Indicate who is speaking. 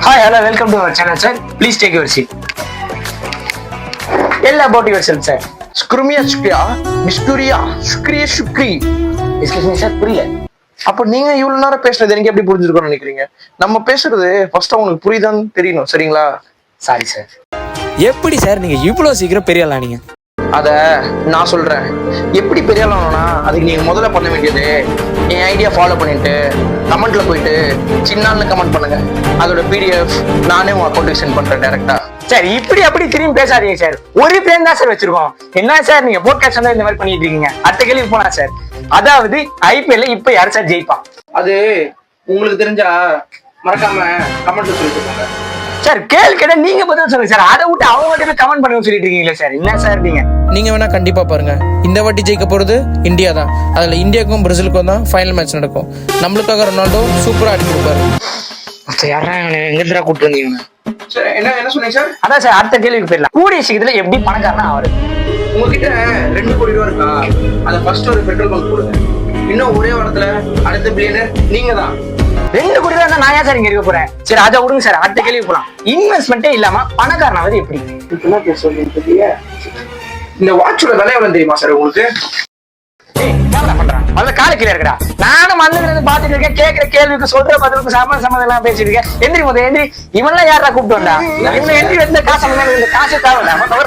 Speaker 1: Hi, hello, welcome to our channel, sir. Please take your seat. Tell about yourself, sir.
Speaker 2: ஸ்க்ருமியா சுக்ரியா மிஸ்குரியா சுக்ரியா சுக்ரி.
Speaker 1: Excuse me, sir. புரியல.
Speaker 2: அப்ப நீங்க இவ்வளவு நேரம் பேசுறது எனக்கு எப்படி புரிஞ்சிருக்கும்னு நினைக்கிறீங்க? நம்ம பேசுறது ஃபர்ஸ்ட் உங்களுக்கு புரியுதான்னு தெரியணும், சரிங்களா?
Speaker 1: Sorry, sir.
Speaker 3: எப்படி சார் நீங்க இவ்வளவு சீக்கிரம் பெரிய ஆளா நீங்க?
Speaker 2: அத நான் சொல்றேன். எப்படி பெரிய ஆளணும்னா அதுக்கு நீங்க முதல்ல பண்ண வேண்டியது என் ஐடியா ஃபாலோ பண்ணிட்டு கமெண்ட்ல போயிட்டு சின்னான்னு கமெண்ட் பண்ணுங்க. அதோட பிடிஎஃப் நானே உங்க அக்கௌண்ட்டுக்கு சென்ட் பண்றேன் டைரக்டா.
Speaker 1: சார் இப்படி அப்படி திரும்பி பேசாதீங்க சார். ஒரு பிளேன் தான் சார் வச்சிருக்கோம். என்ன சார் நீங்க போட்காஸ்ட் வந்து இந்த மாதிரி பண்ணிட்டு இருக்கீங்க? அடுத்த கேள்வி போனா சார். அதாவது ஐபிஎல்ல இப்ப யார் சார் ஜெயிப்பான்?
Speaker 2: அது உங்களுக்கு தெரிஞ்சா மறக்காம கமெண்ட்ல சொல்லிட்டு போங்க.
Speaker 1: சார் கேள்வி கேட்ட நீங்க பதில் சொல்லுங்க சார். அதை விட்டு அவங்க மட்டும் கமெண்ட் பண்ணி சொல்லிட்டு இருக்கீங்களா சார்? என்ன சார்
Speaker 3: நீங்க வேணா கண்டிப்பா பாருங்க. இந்த வாட்டி ஜெயிக்க போறது இந்தியா தான். அதுல இந்தியாவுக்கும் பிரேசிலுக்கும் தான் ஃபைனல் மேட்ச் நடக்கும். நம்மளுக்காக ரொனால்டோ சூப்பரா அடி கொடுப்பாரு.
Speaker 1: யாரா எங்க கூப்பிட்டு வந்தீங்க?
Speaker 2: சரி, என்ன சொன்னீங்க சார்?
Speaker 1: அதான் சார் அடுத்த கேள்விக்கு போயிடலாம். கூடிய சீக்கிரத்துல எப்படி பணக்காரனா ஆவாரு?
Speaker 2: உங்ககிட்ட 2 கோடி ரூபா இருக்கா? அத ஃபர்ஸ்ட் ஒரு பெட்ரோல் பங்க் கொடுங்க. இன்னும் ஒரே வாரத்துல அடுத்த பில்லியனர் நீங்க தான்.
Speaker 1: 2 கோடி ரூபா நான் ஏன் சார் இங்க இருக்க போறேன்? சரி அதை விடுங்க சார். அடுத்த கேள்வி போலாம். இன்வெஸ்ட்மெண்ட்டே இல்லாம பணக்காரனாவது எப்படி?
Speaker 2: என்ன பேச சொல்றீங்க? இந்த வாட்சோட விலை எவ்வளவு தெரியுமா சார் உங்களுக்கு?
Speaker 1: கால கீழே இருக்கடா. நானும் வந்து பாத்துட்டு இருக்கேன். கேட்கிற கேள்விக்கு சொல்ற பதிலுக்கு சம்மந்தம் எல்லாம் பேசிட்டு இருக்கேன். எந்திரி முதல் எந்திரி. இவன்லாம் யாரா கூப்பிட்டு வந்தா? இவனை எந்திரி வந்த காசு காசு தேவை.